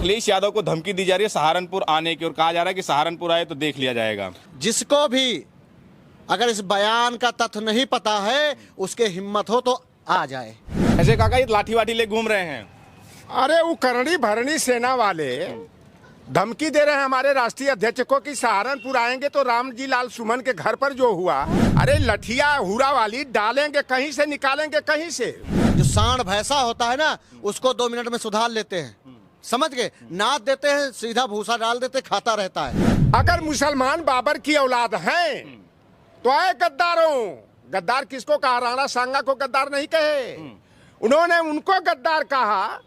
अखिलेश यादव को धमकी दी जा रही है सहारनपुर आने की और कहा जा रहा है कि सहारनपुर आए तो देख लिया जाएगा। जिसको भी अगर इस बयान का तथ्य नहीं पता है उसके हिम्मत हो तो आ जाए। ऐसे काका ये लाठी वाठी ले घूम रहे हैं। अरे वो करणी भरणी सेना वाले धमकी दे रहे हैं हमारे राष्ट्रीय अध्यक्ष को कि सहारनपुर आएंगे तो रामजी लाल सुमन के घर पर जो हुआ, अरे लठिया हुरा वाली डालेंगे कहीं से, निकालेंगे कहीं से। जो सांड भैंसा होता है ना उसको 2 मिनट में सुधार लेते हैं, समझ गए, नाद देते हैं, सीधा भूसा डाल देते, खाता रहता है। अगर मुसलमान बाबर की औलाद हैं तो आए गद्दारों। गद्दार किसको कहा? राणा सांगा को गद्दार नहीं कहे, उन्होंने उनको गद्दार कहा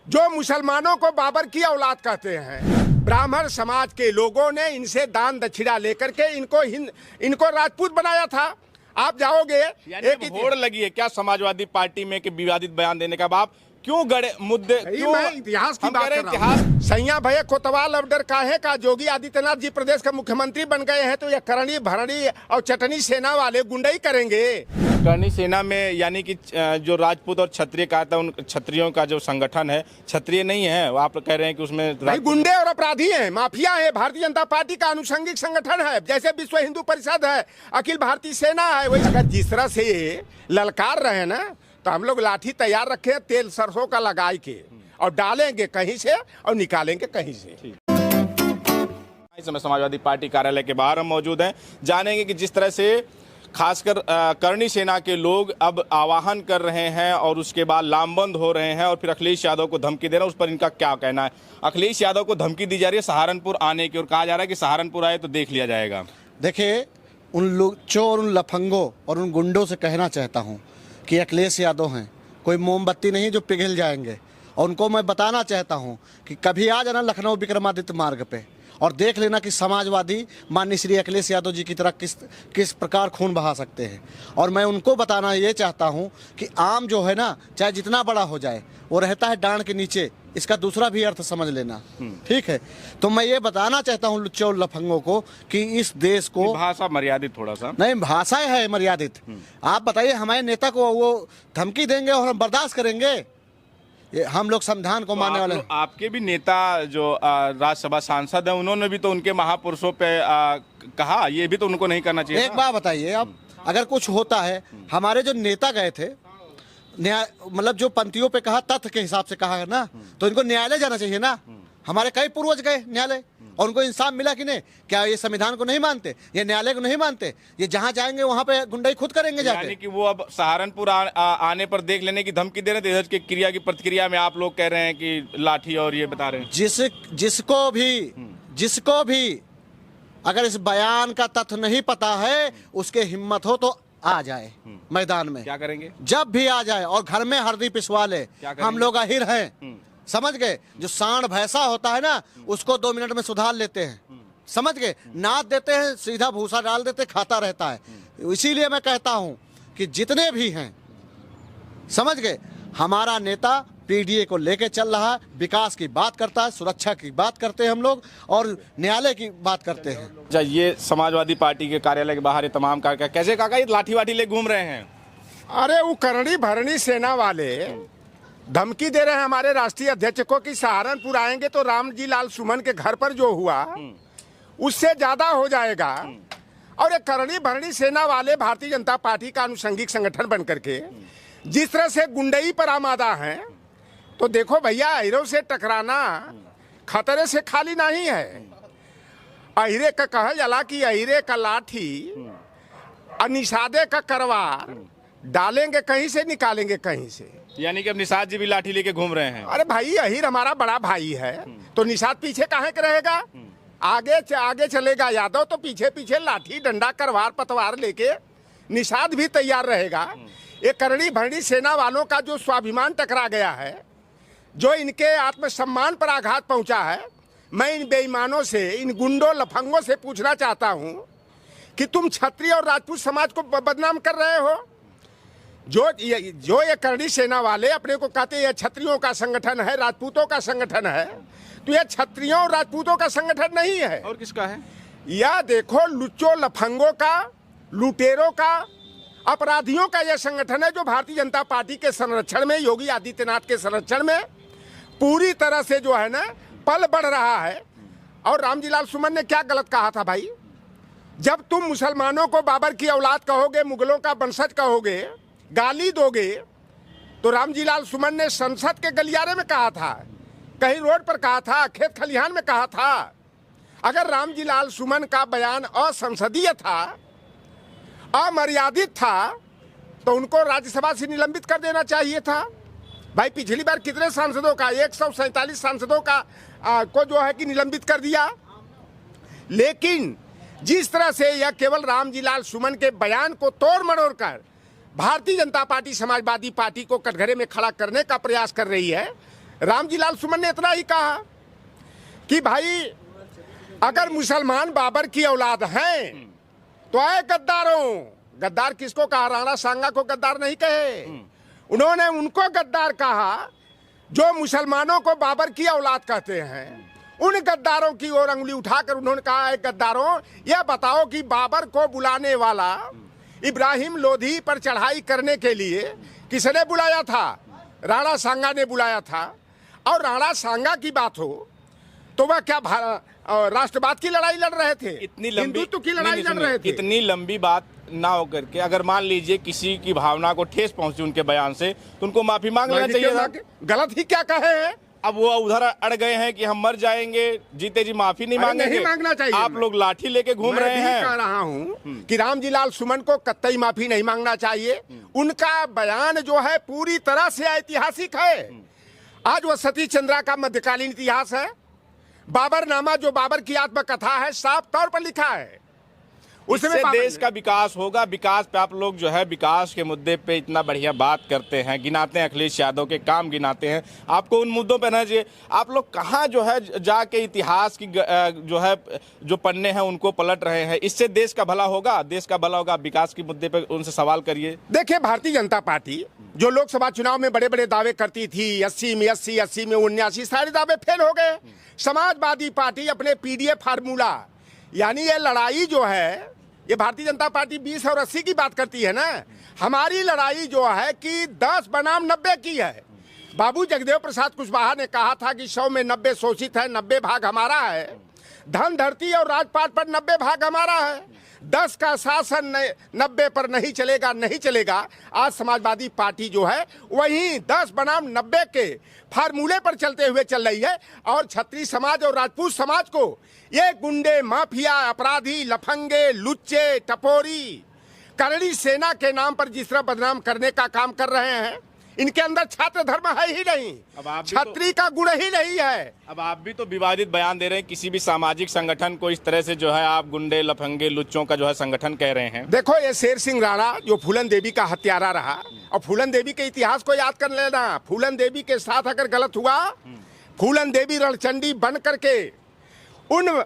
जो मुसलमानों को बाबर की औलाद कहते हैं। ब्राह्मण समाज के लोगों ने इनसे दान दक्षिणा लेकर के इनको राजपूत बनाया था। आप जाओगे एक होड़ लगी है क्या समाजवादी पार्टी में कि विवादित बयान देने का? आप क्यों गड़े मुद्दे? क्यों मैं इतिहास की बात कर रहा हूं। सैया भैया कोतवाल अब डर काहे का? योगी आदित्यनाथ जी प्रदेश के मुख्यमंत्री बन गए हैं तो ये करणी भरणी और चटनी सेना वाले गुंडई करेंगे। करणी सेना में यानी कि जो राजपूत और क्षत्रिय कहा था, उन क्षत्रियों का जो संगठन है क्षत्रिय नहीं है, आप कह रहे हैं कि उसमें गुंडे और अपराधी हैं, माफिया है। भारतीय जनता पार्टी का अनुषंगिक संगठन है, जैसे विश्व हिंदू परिषद है, अखिल भारतीय सेना है। वही अगर जिस तरह से ललकार रहे ना तो हम लोग लाठी तैयार रखे तेल सरसों का लगाई के और डालेंगे कहीं से और निकालेंगे कहीं से। इस समय समाजवादी पार्टी कार्यालय के बाहर हम मौजूद हैं, जानेंगे कि जिस तरह से खासकर करणी सेना के लोग अब आवाहन कर रहे हैं और उसके बाद लामबंद हो रहे हैं और फिर अखिलेश यादव को धमकी दे रहे हैं, उस पर इनका क्या कहना है। अखिलेश यादव को धमकी दी जा रही है सहारनपुर आने की और कहा जा रहा है कि सहारनपुर आए तो देख लिया जाएगा। देखिए, उन लुच्चों और उन लफंगों और उन गुंडों से कहना चाहता हूँ कि अखिलेश यादव हैं, कोई मोमबत्ती नहीं जो पिघल जाएंगे। और उनको मैं बताना चाहता हूँ कि कभी आ जाना लखनऊ विक्रमादित्य मार्ग पे और देख लेना कि समाजवादी माननीय श्री अखिलेश यादव जी की तरह किस प्रकार खून बहा सकते हैं। और मैं उनको बताना ये चाहता हूँ कि आम जो है ना, चाहे जितना बड़ा हो जाए, वो रहता है डांड के नीचे। इसका दूसरा भी अर्थ समझ लेना, ठीक है? तो मैं ये बताना चाहता हूँ लुच्चों और लफंगों को कि इस देश को भाषा मर्यादित, थोड़ा सा नहीं, भाषा है मर्यादित। आप बताइए, हमारे नेता को वो धमकी देंगे और हम बर्दाश्त करेंगे? ये हम लोग संविधान को मानने वाले। आपके भी नेता जो राज्यसभा सांसद हैं, उन्होंने भी तो उनके महापुरुषों पे कहा, ये भी तो उनको नहीं करना चाहिए। एक बात बताइए, अब अगर कुछ होता है, हमारे जो नेता गए थे न्याय, मतलब जो पंक्तियों पे कहा, तथ्य के हिसाब से कहा है ना, तो इनको न्यायालय जाना चाहिए ना। हमारे कई पूर्वज गए न्यायालय और उनको इंसाफ मिला कि नहीं? क्या ये संविधान को नहीं मानते, ये न्यायालय को नहीं मानते? ये जहां जाएंगे वहां पे गुंडाई खुद करेंगे जाके। यानी कि वो अब सहारनपुर आने पर देख लेने की धमकी दे रहे थे। इधर की क्रिया की प्रतिक्रिया में आप लोग कह रहे हैं कि लाठी और ये बता रहे हैं। जिसको भी अगर इस बयान का तथ्य नहीं पता है उसके हिम्मत हो तो आ जाए मैदान में। क्या करेंगे? जब भी आ जाए और घर में हरदी पिसवा ले। हम लोग अहिर हैं, समझ गए? जो सांड भैंसा होता है ना उसको 2 मिनट में सुधार लेते हैं, समझ गए, नाद देते हैं, सीधा भूसा डाल देते, खाता रहता है। इसीलिए मैं कहता हूं कि जितने भी हैं, समझ गए, हमारा नेता पीडीए को लेके चल रहा है, विकास की बात करता है, सुरक्षा की बात करते हैं हम लोग और न्यायालय की बात करते हैं। ये समाजवादी पार्टी के कार्यालय के बाहर तमाम काका, कैसे काका ये लाठी वाठी ले घूम रहे हैं? अरे वो करणी भरणी सेना वाले धमकी दे रहे हैं हमारे राष्ट्रीय अध्यक्ष को कि सहारनपुर आएंगे तो रामजी लाल सुमन के घर पर जो हुआ उससे ज्यादा हो जाएगा। और ये करणी भरणी सेना वाले भारतीय जनता पार्टी का अनुषंगिक संगठन बन करके जिस तरह से गुंडई पर आमादा हैं, तो देखो भैया, अहिरों से टकराना खतरे से खाली नहीं है। अहिरे का कहा जला कि अहिरे का लाठी और निषादे का करवा डालेंगे कहीं से, निकालेंगे कहीं से। यानी कि अब निषाद जी भी लाठी लेके घूम रहे हैं। अरे भाई, अहिर हमारा बड़ा भाई है तो निषाद पीछे काहे के रहेगा? आगे चलेगा यादव तो पीछे पीछे लाठी डंडा करवार पतवार लेके निषाद भी तैयार रहेगा। ये करणी भरणी सेना वालों का जो स्वाभिमान टकरा गया है, जो इनके आत्मसम्मान पर आघात पहुंचा है, मैं इन बेईमानों से, इन गुंडों लफंगों से पूछना चाहता हूं कि तुम क्षत्रिय और राजपूत समाज को बदनाम कर रहे हो। जो ये करणी सेना वाले अपने को कहते हैं क्षत्रियों का संगठन है, राजपूतों का संगठन है, तो यह क्षत्रियों और राजपूतों का संगठन नहीं है। और किसका है? यह देखो, लुच्चों लफंगों का, लुटेरों का, अपराधियों का यह संगठन है जो भारतीय जनता पार्टी के संरक्षण में, योगी आदित्यनाथ के संरक्षण में पूरी तरह से जो है ना पल बढ़ रहा है। और रामजीलाल सुमन ने क्या गलत कहा था भाई? जब तुम मुसलमानों को बाबर की औलाद कहोगे, मुगलों का वंशज कहोगे, गाली दोगे, तो रामजीलाल सुमन ने संसद के गलियारे में कहा था, कहीं रोड पर कहा था, खेत खलिहान में कहा था। अगर रामजीलाल सुमन का बयान असंसदीय था, अमर्यादित था, तो उनको राज्यसभा से निलंबित कर देना चाहिए था। भाई पिछली बार कितने सांसदों का, 147 सांसदों का को जो है कि निलंबित कर दिया। लेकिन जिस तरह से यह केवल रामजीलाल सुमन के बयान को तोड़ मरोड़ कर भारतीय जनता पार्टी समाजवादी पार्टी को कटघरे में खड़ा करने का प्रयास कर रही है, रामजीलाल सुमन ने इतना ही कहा कि भाई अगर मुसलमान बाबर की औलाद हैं तो आए गद्दारों। गद्दार किसको कहा? राणा सांगा को गद्दार नहीं कहे, उन्होंने उनको गद्दार कहा जो मुसलमानों को बाबर की औलाद कहते हैं। उन गद्दारों की ओर अंगुली उठाकर उन्होंने कहा है, गद्दारों यह बताओ कि बाबर को बुलाने वाला इब्राहिम लोधी पर चढ़ाई करने के लिए किसने बुलाया था? राणा सांगा ने बुलाया था। और राणा सांगा की बात हो तो वह क्या राष्ट्रवाद की लड़ाई लड़ रहे थे? हिंदुत्व की लड़ाई लड़ रहे थे। इतनी लंबी बात ना होकर के अगर मान लीजिए किसी की भावना को ठेस पहुंची उनके बयान से, तो उनको माफी मांग लेना चाहिए था। गलत ही क्या कहे हैं? अब वो उधर अड़ गए हैं कि हम मर जाएंगे, जीते जी माफी नहीं मांगेंगे। नहीं मांगना चाहिए। आप लोग लाठी लेके घूम रहे हैं। मैं कह रहा हूं कि रामजीलाल सुमन को कतई माफी नहीं मांगना चाहिए। उनका बयान जो है पूरी तरह से ऐतिहासिक है। आज वो सती चंद्रा का मध्यकालीन इतिहास है। बाबरनामा जो बाबर की आत्मकथा है, साफ तौर पर लिखा है। उसमें देश का विकास होगा। विकास पे आप लोग जो है विकास के मुद्दे पे इतना बढ़िया बात करते हैं, गिनाते हैं, अखिलेश यादव के काम गिनाते हैं। आपको उन मुद्दों पे रहना चाहिए। आप लोग कहाँ जो है जाके इतिहास की जो है जो पन्ने हैं उनको पलट रहे हैं। इससे देश का भला होगा, देश का भला होगा। विकास के मुद्दे पे उनसे सवाल करिए। देखिए, भारतीय जनता पार्टी जो लोकसभा चुनाव में बड़े बड़े दावे करती थी, 80 में 80, 80 में 79, सारे दावे फेल हो गए। समाजवादी पार्टी अपने पीडीए फार्मूला, यानी ये लड़ाई जो है, ये भारतीय जनता पार्टी 20 और 80 की बात करती है ना, हमारी लड़ाई जो है कि 10 बनाम 90 की है। बाबू जगदेव प्रसाद कुशवाहा ने कहा था कि 100 में 90 शोषित है, 90 भाग हमारा है। धन धरती और राजपाट पर 90 भाग हमारा है। 10 का शासन 90 पर नहीं चलेगा, नहीं चलेगा। आज समाजवादी पार्टी जो है वही 10 बनाम 90 के फार्मूले पर चलते हुए चल रही है। और क्षत्रिय समाज और राजपूत समाज को ये गुंडे, माफिया, अपराधी, लफंगे, लुच्चे, टपोरी, करणी सेना के नाम पर जिस तरह बदनाम करने का काम कर रहे हैं, इनके अंदर छात्र धर्म है ही नहीं, छात्री का गुण ही नहीं है। अब आप भी तो विवादित बयान दे रहे हैं। किसी भी सामाजिक संगठन को इस तरह से जो है आप गुंडे, लफंगे, लुच्चों का जो है संगठन कह रहे हैं। देखो, ये शेर सिंह राणा जो फूलन देवी का हत्यारा रहा, और फूलन देवी के इतिहास को याद कर लेना। फूलन देवी के साथ अगर गलत हुआ, फूलन देवी रणचंडी बन करके उन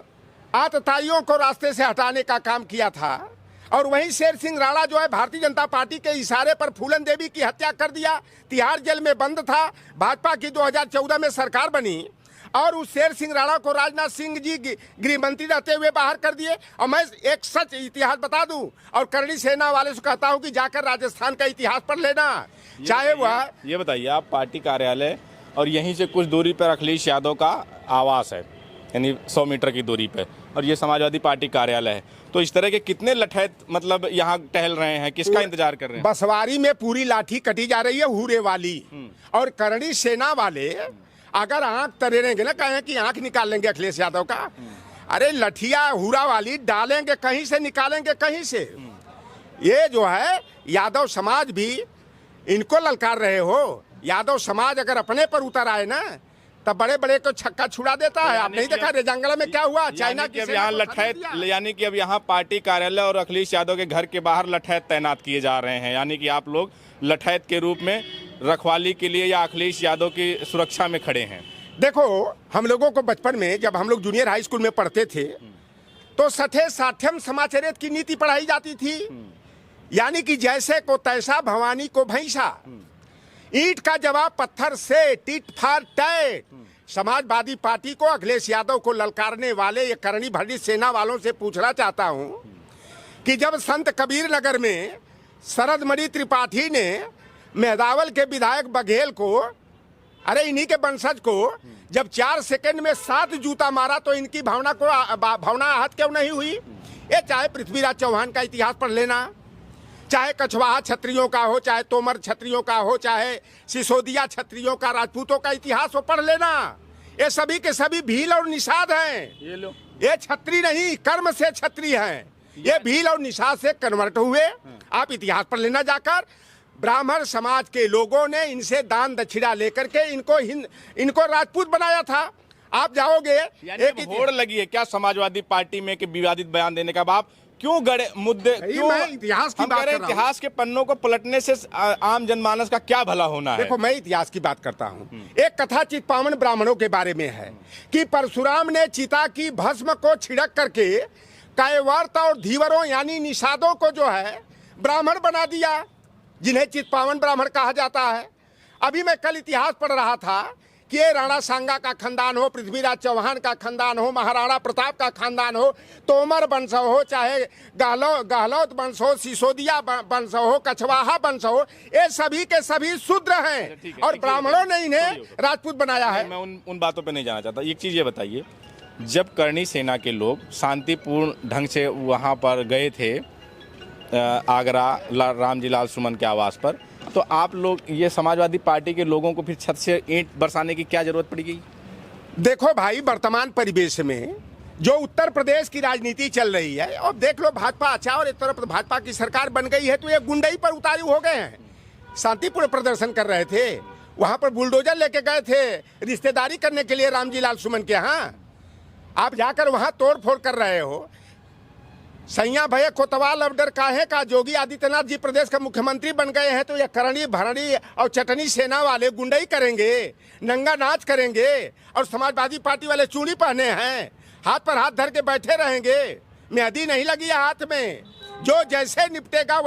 आतताइयों को रास्ते से हटाने का काम किया था। और वहीं शेर सिंह राणा जो है भारतीय जनता पार्टी के इशारे पर फूलन देवी की हत्या कर दिया। तिहाड़ जेल में बंद था। भाजपा की 2014 में सरकार बनी और उस शेर सिंह राणा को राजनाथ सिंह जी गृह मंत्री रहते हुए बाहर कर दिए। और मैं एक सच इतिहास बता दूं, और करणी सेना वाले से कहता हूं कि जाकर राजस्थान का इतिहास पढ़ लेना। चाहे वह ये बताइए, आप पार्टी कार्यालय और यहीं से कुछ दूरी पर अखिलेश यादव का आवास है, यानी 100 मीटर की दूरी पे, और ये समाजवादी पार्टी कार्यालय है। तो इस तरह के कितने लठैत मतलब यहाँ टहल रहे हैं, किसका इंतजार कर रहे हैं? बसवारी में पूरी लाठी कटी जा रही है, हुरे वाली। और करणी सेना वाले अगर आंख तरेंगे ना, कहें कि आंख निकाल लेंगे अखिलेश यादव का, अरे लठिया हुरा वाली डालेंगे, कहीं से निकालेंगे कहीं से। ये जो है यादव समाज भी इनको ललकार रहे हो। यादव समाज अगर अपने पर उतर आए ना, तब बड़े बड़े को छक्का छुड़ा देता है। आप नहीं देखा रेजंगला में क्या हुआ? चाइना की यहाँ लठैत, यानी कि अब यहाँ पार्टी कार्यालय और अखिलेश यादव के घर के बाहर लठैत तैनात किए जा रहे हैं। यानी कि आप लोग लठैत के रूप में रखवाली के लिए या अखिलेश यादव की सुरक्षा में खड़े हैं। देखो, हम लोगों को बचपन में जब हम लोग जूनियर हाई स्कूल में पढ़ते थे तो सठे साठ्यम समाचरित की नीति पढ़ाई जाती थी। यानी कि जैसे को तैसा, भवानी को भैंसा। ईंट का जवाब पत्थर से, tit for tat. Samajwadi party को, अखिलेश यादव को ललकारने वाले ये करणी भरणी सेना वालों से पूछना चाहता हूं कि जब संत कबीर नगर में शरद मणि त्रिपाठी ने मेहदावल के विधायक बघेल को अरे इन्हीं के वंशज को जब 4 सेकंड में 7 जूता मारा तो इनकी भावना आहत क्यों नहीं हुई? ये चाहे पृथ्वीराज चौहान का इतिहास पढ़ लेना, चाहे कछवाहा क्षत्रियों का हो, चाहे तोमर क्षत्रियों का हो, चाहे सिसोदिया क्षत्रियों का, राजपूतों का इतिहास हो पढ़ लेना। ये सभी के सभी भील और निषाद हैं। ये क्षत्रिय नहीं, कर्म से क्षत्रिय हैं। ये भील और निषाद से कन्वर्ट हुए। आप इतिहास पढ़ लेना जाकर। ब्राह्मण समाज के लोगों ने इनसे दान दक्षिणा लेकर के इनको राजपूत बनाया था। आप जाओगे, एक होड़ लगी है क्या समाजवादी पार्टी में कि विवादित बयान देने का? आप क्यों गड़े मुद्दे, क्यों? मैं इतिहास की बात कर रहा हूं। इतिहास के पन्नों को पलटने से आम जनमानस का क्या भला होना है? देखो, मैं इतिहास की बात करता हूं। एक कथा चित्पावन ब्राह्मणों के बारे में है कि परशुराम ने चिता की भस्म को छिड़क करके कैवर्त और धीवरों यानी निषादों को जो है ब्राह्मण बना दिया, जिन्हें चित्पावन ब्राह्मण कहा जाता है। अभी मैं कल इतिहास पढ़ रहा था कि ये राणा सांगा का खानदान हो, पृथ्वीराज चौहान का खानदान हो, महाराणा प्रताप का खानदान हो, तोमर वंश हो, चाहे गहलोत वंश हो, सिसोदिया वंश हो, कछवाहा वंश हो, ये सभी के सभी शूद्र हैं और ब्राह्मणों ने इन्हें राजपूत बनाया है। मैं उन बातों पर नहीं जाना चाहता। एक चीज ये बताइए, जब करणी सेना के लोग शांतिपूर्ण ढंग से वहाँ पर गए थे आगरा रामजी लाल सुमन के आवास पर, तो आप लोग ये समाजवादी पार्टी के लोगों को फिर छत से ईंट बरसाने की क्या जरूरत पड़ गई? देखो भाई, वर्तमान परिवेश में जो उत्तर प्रदेश की राजनीति चल रही है, और देख लो भाजपा अच्छा और एक तरफ भाजपा की सरकार बन गई है, तो ये गुंडई पर उतारू हो गए हैं। शांतिपूर्ण प्रदर्शन कर रहे थे, वहां पर बुलडोजर लेके गए थे रिश्तेदारी करने के लिए रामजी लाल सुमन के यहाँ। आप जाकर वहां तोड़ फोड़ कर रहे हो। सैया भैया कोतवाल अब डर काहे का? योगी आदित्यनाथ जी प्रदेश का मुख्यमंत्री बन गए हैं, तो ये करणी भरणी और चटनी सेना वाले गुंडई करेंगे, नंगा नाच करेंगे, और समाजवादी पार्टी वाले चूड़ी पहने हैं, हाथ पर हाथ धर के बैठे रहेंगे। मेहंदी नहीं लगी है हाथ में। जो जैसे निपटेगा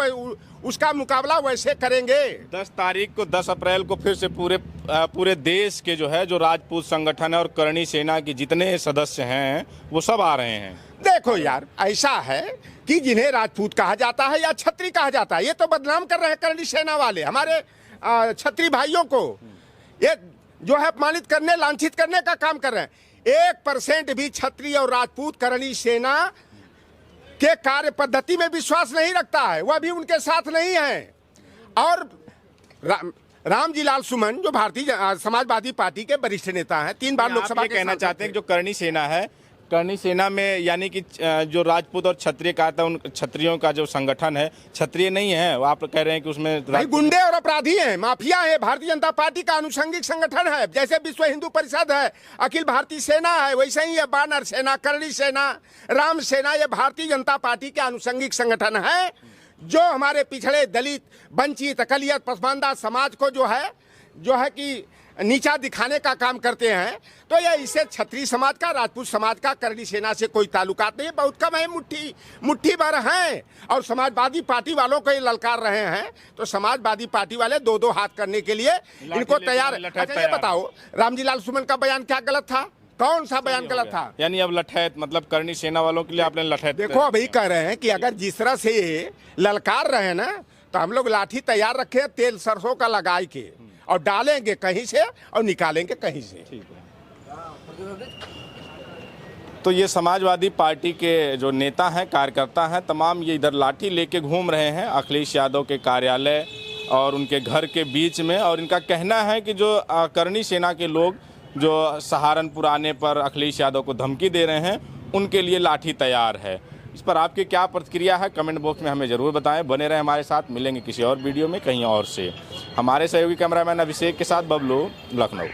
उसका मुकाबला वैसे करेंगे। 10 तारीख को 10 अप्रैल को फिर से पूरे देश के जो है जो राजपूत संगठन है और करणी सेना के जितने सदस्य हैं वो सब आ रहे हैं। देखो यार, ऐसा है कि जिन्हें राजपूत कहा जाता है या क्षत्रिय कहा जाता है, ये तो बदनाम कर रहे हैं करणी सेना वाले हमारे क्षत्रिय भाइयों को। ये जो है अपमानित करने, लांछित करने का काम कर रहे हैं। 1% भी क्षत्रिय और राजपूत करणी सेना के कार्य पद्धति में विश्वास नहीं रखता है, वह भी उनके साथ नहीं है। और रामजी लाल सुमन जो भारतीय समाजवादी पार्टी के वरिष्ठ नेता हैं, 3 बार लोकसभा के कहना चाहते हैं जो करणी सेना है, करणी सेना में यानी कि जो राजपूत और क्षत्रिय का था, उन क्षत्रियों का जो संगठन है क्षत्रिय नहीं है, वो आप कह रहे हैं कि उसमें गुंडे और अपराधी हैं, माफिया है। भारतीय जनता पार्टी का अनुषंगिक संगठन है, जैसे विश्व हिंदू परिषद है, अखिल भारतीय सेना है, वैसे ही ये बानर सेना, करणी सेना, राम सेना, ये भारतीय जनता पार्टी के अनुषंगिक संगठन है, जो हमारे पिछड़े दलित, वंचित, अकलियत, पसमानदा समाज को जो है कि नीचा दिखाने का काम करते हैं। तो ये इससे क्षत्रिय समाज का, राजपूत समाज का करणी सेना से कोई ताल्लुकात नहीं, बहुत कम है, मुट्ठी भर हैं। और समाजवादी पार्टी वालों को ये ललकार रहे हैं, तो समाजवादी पार्टी वाले 2-2 हाथ करने के लिए इनको तैयार। अच्छा ये बताओ, रामजी लाल सुमन का बयान क्या गलत था? कौन सा बयान गलत था? यानी अब लठैत, मतलब करणी सेना वालों के लिए आपने लठैत। देखो, अभी कह रहे हैं कि अगर जिस तरह से ललकार रहे ना, तो हम लोग लाठी तैयार रखे, तेल सरसों का लगाए के, और डालेंगे कहीं से और निकालेंगे कहीं से। ठीक है। तो ये समाजवादी पार्टी के जो नेता हैं, कार्यकर्ता हैं, तमाम ये इधर लाठी लेके घूम रहे हैं अखिलेश यादव के कार्यालय और उनके घर के बीच में, और इनका कहना है कि जो करणी सेना के लोग जो सहारनपुर आने पर अखिलेश यादव को धमकी दे रहे हैं, उनके लिए लाठी तैयार है। इस पर आपकी क्या प्रतिक्रिया है, कमेंट बॉक्स में हमें ज़रूर बताएं। बने रहें हमारे साथ, मिलेंगे किसी और वीडियो में कहीं और से। हमारे सहयोगी कैमरामैन अभिषेक के साथ बबलू, लखनऊ।